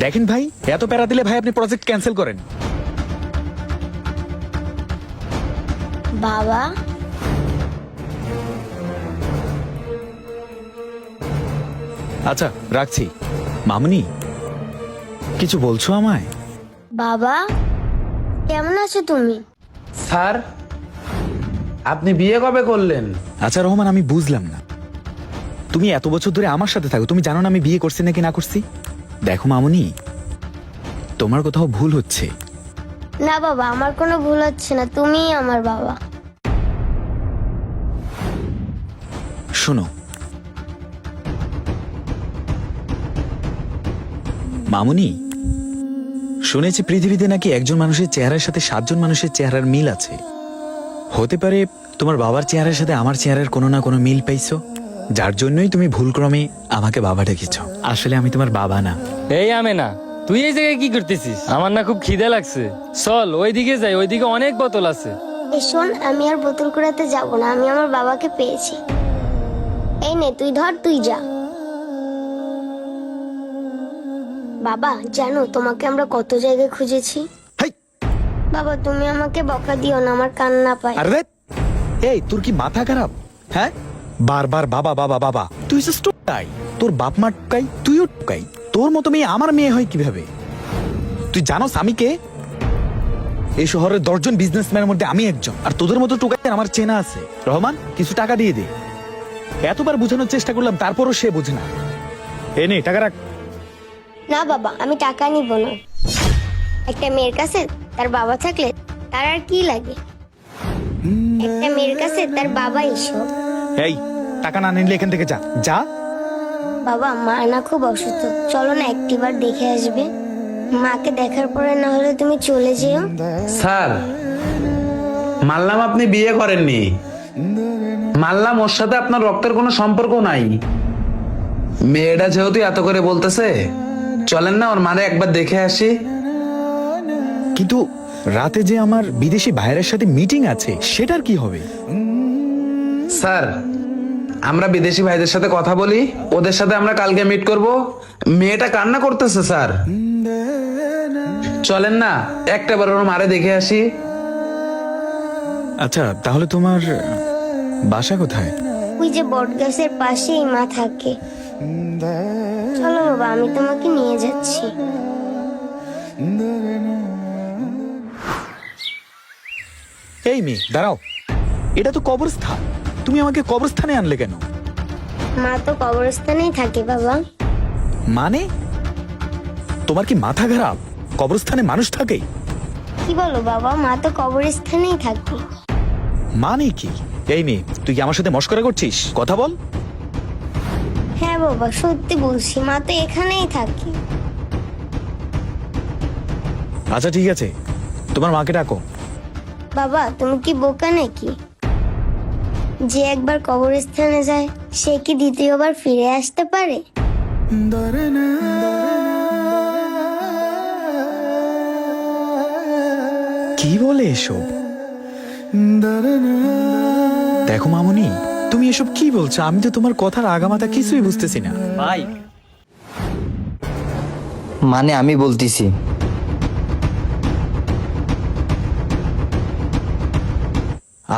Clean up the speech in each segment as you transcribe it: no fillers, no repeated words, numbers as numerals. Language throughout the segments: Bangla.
দেখেন ভাই, এত প্যারা দিলে ভাই আপনি প্রজেক্ট ক্যান্সেল করেন। বাবা, আচ্ছা রাখছি। মামুনি, কিছু বলছো আমায়? বাবা কেমন আছো তুমি? স্যার, আপনি বিয়ে কবে করলেন? আচ্ছা রহমান, আমি বুঝলাম না, তুমি এত বছর ধরে আমার সাথে থাকো, তুমি জানো না আমি বিয়ে করছি নাকি না করছি? দেখো মামুনি, তোমার কোথাও ভুল হচ্ছে। না বাবা, আমার কোনো ভুল হচ্ছে না, তুমিই আমার বাবা। শোনো মামুনি, শুনেছি পৃথিবীতে নাকি একজন মানুষের চেহারার সাথে 7 জন মানুষের চেহারার মিল আছে। হতে পারে তোমার বাবার চেহারার সাথে আমার চেহারার কোনো না কোনো মিল পাইছো, যার জন্যই তুমি ভুলক্রমে আমাকে বাবা ডেকেছো। আসলে আমি তোমার বাবা না। এই আমেনা, তুই এই জায়গায় কি করতেছিস? আমার না খুব খিদে লাগছে, চল ওইদিকে যাই, ওইদিকে অনেক বোতল আছে। এই শোন, আমি আর বোতল কুড়াতে যাব না, আমি আমার বাবাকে পেয়েছি। এই নে, তুই ধর, তুই যা। বাবা জানো, তোমাকে আমরা কত জায়গায় খুঁজেছি। হাই, বাবা তুমি আমাকে বকা দিও না, আমার কান্না পায়। আরে এই, তোর কি মাথা খারাপ? হ্যাঁ, বারবার বাবা বাবা বাবা, তুই জাস্ট টুকাই, তোর বাপ মা টুকাই, তুইও টুকাই। তোর মতো মেয়ে আমার মেয়ে হয় কিভাবে? তুই জানোস আমি কে? এই শহরের 10 জন বিজনেসম্যানের মধ্যে আমি একজন, আর তোদের মতো টুকাই আমার চেনা আছে। রহমান, কিছু টাকা দিয়ে দে। এতবার বোঝানোর চেষ্টা করলাম, তারপরও সে বোঝে না। এ নে টাকা রাখ। না বাবা, আমি টাকা নিব না। একটা মেয়ের কাছে তার বাবা থাকলে তার আর কি লাগে? একটা মেয়ের কাছে তার বাবা এসব। এই, টাকা না নিলে এখান থেকে যা যা। বাবা মা না খুব অসুস্থ, চলো না একটিবার দেখে আসবে। মাকে দেখার পরে না হলে তুমি চলে যেও। স্যার, মানলাম আপনি বিয়ে করেননি, মানলাম ওর সাথে আপনার রক্তের কোনো সম্পর্ক নাই। মেয়েটা যেহেতু এত করে বলতেছে, চলেন না ওর মারে একবার দেখে আসি। কিন্তু রাতে যে আমার বিদেশি ভাইয়ের সাথে মিটিং আছে, সেটার কি হবে? স্যার, আমরা বিদেশি ভাইদের সাথে কথা বলি, ওদের সাথে আমরা কালকে মিট করব। মেয়েটা কান্না করতেছে স্যার, চলেন না একটাবার ওর মারে দেখে আসি। আচ্ছা, তাহলে তোমার বাসা কোথায়? ওই যে বট গাছের পাশেই মা থাকে। চলো বাবা, আমি তোমাকে নিয়ে যাচ্ছি। এই মেয়ে দাঁড়াও, এটা তো কবরস্থান, তুমি আমাকে কবরস্থানে আনলে কেন? মা তো কবরস্থানেই থাকে বাবা। মানে তোমার কি মাথা খারাপ? কবরস্থানে মানুষ থাকে? কি বলো বাবা, মা তো কবরস্থানেই থাকে। মানে কি? এই মেয়ে, তুই কি আমার সাথে মশকরা করছিস? কথা বল। হ্যাঁ বাবা, সত্যি বলছি, মা তো এখানেই থাকে। আচ্ছা ঠিক আছে, তোমার মাকে ডাকো। বাবা তুমি কি বোকা নাকি? যে একবার কবরস্থানে যায় সে কি দ্বিতীয়বার ফিরে আসতে পারে? কি বলে এসব? দেখো মামুনি, তুমি এসব কি বলছো? আমি তো তোমার কথার আগামাথা কিছুই বুঝতেছি না। ভাই, মানে আমি বলতেছি,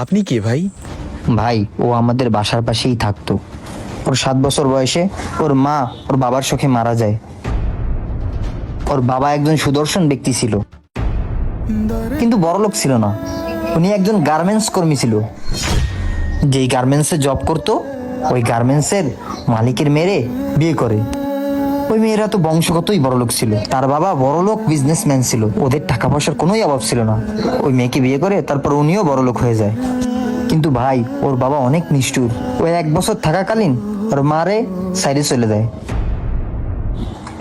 আপনি কে ভাই? ভাই ও আমাদের বাসার পাশেই থাকতো। ওর 7 বছর বয়সে ওর মা ওর বাবার শোকে মারা যায়। ওর বাবা একজন সুদর্শন ব্যক্তি ছিল, কিন্তু বড়লোক ছিল না। উনি একজন গার্মেন্টস কর্মী ছিল। যেই গার্মেন্টসে জব করতো, ওই গার্মেন্টসের মালিকের মেয়ে বিয়ে করে। ওই মেয়েরা তো বংশগতই বড়লোক ছিল, তার বাবা বড়লোক বিজনেসম্যান ছিল, ওদের টাকা পয়সার কোনোই অভাব ছিল না। ওই মেয়েকে বিয়ে করে তারপর উনিও বড়লোক হয়ে যায়। কিন্তু ভাই ওর বাবা অনেক নিষ্ঠুর। ওই 1 বছর থাকাকালীন ওর মারে সাইডে চলে দেয়।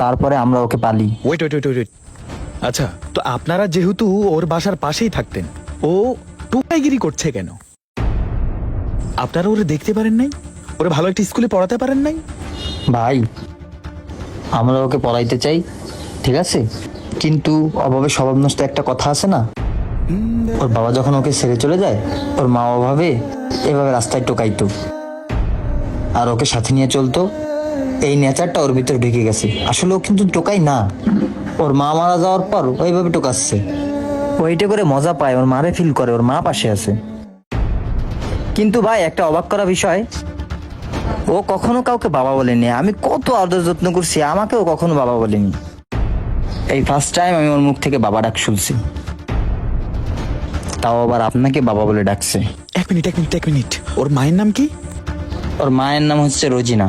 তারপরে আমরা ওকে পালি। ওয়েট ওয়েট ওয়েট ওয়েট, আচ্ছা তো আপনারা যেহেতু ওর বাসার পাশেই থাকতেন, ও টুকাইগিরি করছে কেন? আপনারা ওরে দেখতে পারেন নাই? ওরে ভালো একটা স্কুলে পড়াতে পারেন নাই? ভাই আমরা ওকে পড়াইতে চাই, ঠিক আছে, কিন্তু অভাবে স্বভাব নষ্ট একটা কথা আছে না। ওর বাবা যখন ওকে ছেড়ে চলে যায়, ওর মা অভাবে এভাবে রাস্তায় টোকাইতো আর ওকে সাথে নিয়ে চলতো। এই নেচারটা ওর ভিতরে ঢুকে গেছে। আসলে ও কিন্তু টোকাই না, ওর মা মারা যাওয়ার পর ওইভাবে টোকাচ্ছে, ওইটা করে মজা পায়, ওর মারে ফিল করে ওর মা পাশে আছে। কিন্তু ভাই একটা অবাক করা বিষয়, ও কখনো কাউকে বাবা বলেনি। আমি কত আদর যত্ন করছি, আমাকেও কখনো বাবা বলেনি। এই ফার্স্ট টাইম আমি ওর মুখ থেকে বাবা ডাক শুনছি, তাও আবার আপনাকে বাবা বলে ডাকছে। এক মিনিট, ওর মায়ের নাম কি? ওর মায়ের নাম হচ্ছে রোজিনা।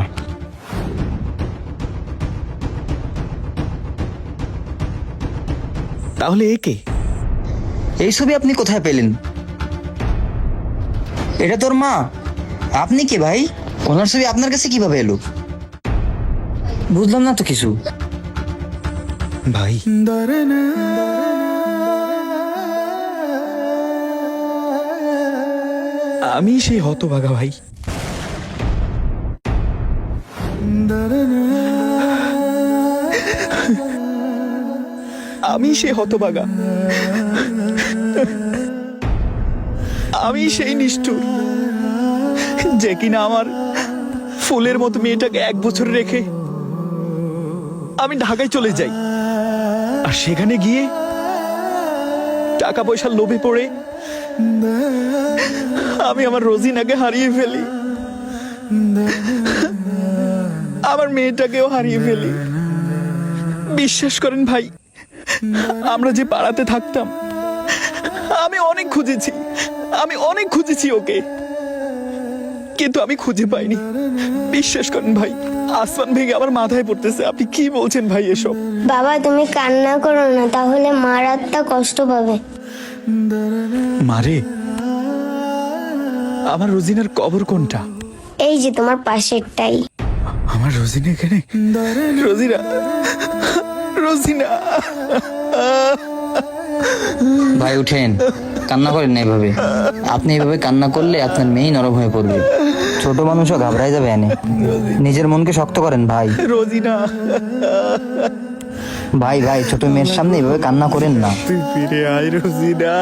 তাহলে এ কে? এই ছবি আপনি কোথায় পেলেন? এটা তোর মা? আপনি কে ভাই? ওনার ছবি আপনার কাছে কিভাবে এলো? বুঝলাম না তো কিছু। ভাই, আমি সেই হতভাগা ভাই। আমি সেই হতভাগা, আমি সেই নিষ্ঠুর যে কিনা আমার ফুলের মতো মেয়েটাকে 1 বছর রেখে আমি ঢাকায় চলে যাই, আর সেখানে গিয়ে টাকা পয়সার লোভে পড়ে আমি আমার রোজিনাকে হারিয়ে ফেলি, আমার মেয়েটাকেও হারিয়ে ফেলি। বিশ্বাস করেন ভাই, আমরা যে পাড়াতে থাকতাম, আমি অনেক খুঁজেছি ওকে, কিন্তু আমি খুঁজে পাইনি। বিশ্বাস করেন ভাই, আসমান ভেঙে আমার মাথায় পড়তেছে। আপনি কি বলছেন ভাই এসব? বাবা তুমি কান্না করো না, তাহলে মার আত্মা কষ্ট পাবে। মারে, আমার রোজিনার কবর কোনটা? এই যে তোমার পাশেরটাই। আমার রোজিনা এখানে? রোজিনা ভাই উঠেন, কান্না করেন না এভাবে। আপনি এভাবে কান্না করলে আপনার মেয়েই নরম হয়ে পড়বে। ছোট মানুষও ঘাবড়ায় যাবে এনে। নিজের মনকে শক্ত করেন ভাই। রোজিনা, ভাই ভাই ছোট মেয়ের সামনে এভাবে কান্না করেন না। তুই ফিরে আয় রোজিনা।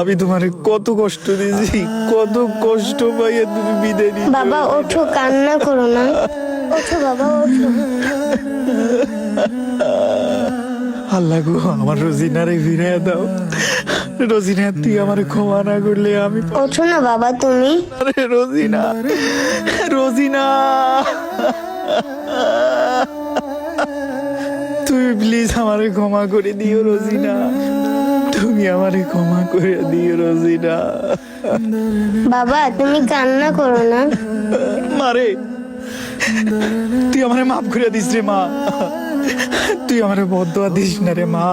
আমি তোমার কত কষ্ট দিয়েছি, কত কষ্ট পাইয়া তুমি বিদায় নিয়ে বাবা ওঠো, কান্না করো না। ওঠো বাবা, ওঠো। আল্লাহ গো, আমার রোজিনারে ফিরে দাও। রোজিনা, তুই আমার ক্ষমা না করলে আমি ওঠো না বাবা তুমি। আরে রোজিনা, তুমি প্লিজ আমারে ক্ষমা করে দিও রোজিনা, তুমি আমারে ক্ষমা করে দিও রোজিনা। বাবা তুমি কান্না করো না। মারে, তুই আমারে মাফ করে দিস রে মা, তুই আমারে বদদোয়া দিস না রে মা।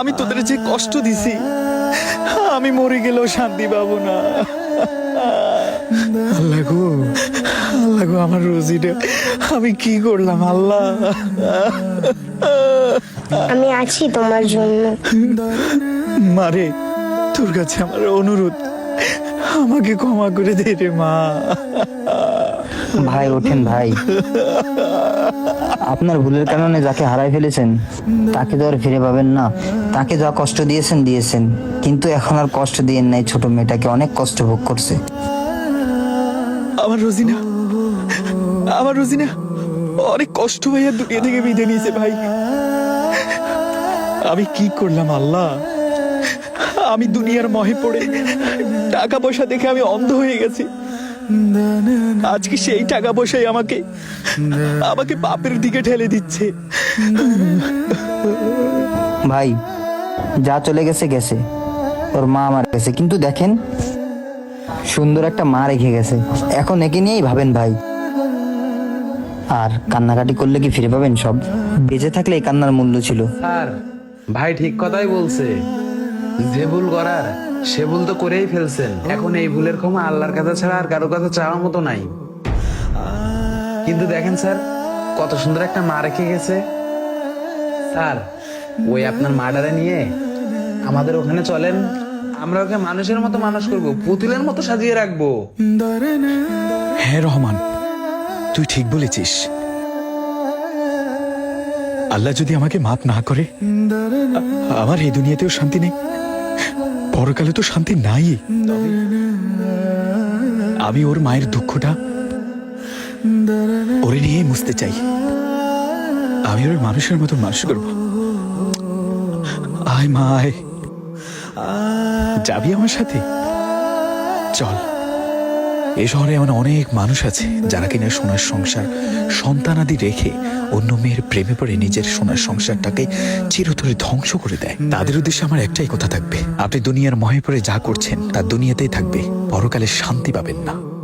আমি তোদের যে কষ্ট দিছি, আমি মরে গেলেও শান্তি পাবো না। আল্লাহ গো, আমার রোজিটা আমি কি করলাম আল্লাহ? আমি আছি তোমার জন্য। মারে, তোর কাছে আমার অনুরোধ, আমাকে ক্ষমা করে দে রে মা। ভাই ওঠেন ভাই। আপনার ভুলের কারণে যাকে হারাই ফেলেছেন তাকে তো আর ফিরে পাবেন না। তাকে যা কষ্ট দিয়েছেন, কিন্তু এখন আর কষ্ট দিয়েন নাই। ছোট মেয়েটাকে অনেক কষ্ট ভোগ করছে। আমার রোজিনা অনেক কষ্ট ভাইয়া দুনিয়া থেকে বিদায় নিয়েছে ভাই। আমি কি করলাম আল্লাহ? আমি দুনিয়ার মহে পড়ে টাকা পয়সা দেখে আমি অন্ধ হয়ে গেছি। আজকে সেই টাকা পয়সাই আমাকে পাপের দিকে ঠেলে দিচ্ছে। ভাই যা চলে গেছে, ওর মা আমার কাছে, কিন্তু দেখেন সুন্দর একটা মা রেখে গেছে। এখন একে নিয়েই ভাবেন ভাই। আর কান্নাকাটি করলে কি ফিরে পাবেন সব? বেঁচে থাকলে এই কান্নার মূল্য ছিল। স্যার, ভাই ঠিক কথাই বলছে। যে ভুল করার সে ভুল তো করেই ফেলছেন। এখন এই ভুলের ক্ষমা আল্লাহর কাছে ছাড়া আর কারো কাছে চাওয়ার মতো নাই। কিন্তু দেখেন স্যার, কত সুন্দর একটা মা রেখে গেছে। স্যার, ওই আপনার মাটারে নিয়ে আমাদের ওখানে চলেন, আমরা ওকে মানুষের মতো মানুষ করবো, পুতুলের মতো সাজিয়ে রাখবো। হ্যাঁ রহমান, তুই ঠিক বলেছিস। আল্লাহ যদি আমাকে মাফ না করে, আমার এই দুনিয়াতেও শান্তি নেই, পরকালে তো শান্তি নাই। আমি ওর মায়ের দুঃখটা ওরে নিয়েই মুছতে চাই। আমি ওর মানুষের মতো মানুষ করবো। আয় মায়, যাবি আমার সাথে? চল। এই শহরে এমন অনেক মানুষ আছে যারা কিনা সোনার সংসার সন্তানাদি রেখে অন্য মেয়ের প্রেমে পড়ে নিজের সোনার সংসারটাকে চিরতরে ধ্বংস করে দেয়। তাদের উদ্দেশ্যে আমার একটাই কথা থাকবে, আপনি দুনিয়ার মহে পড়ে যা করছেন তা দুনিয়াতেই থাকবে, পরকালে শান্তি পাবেন না।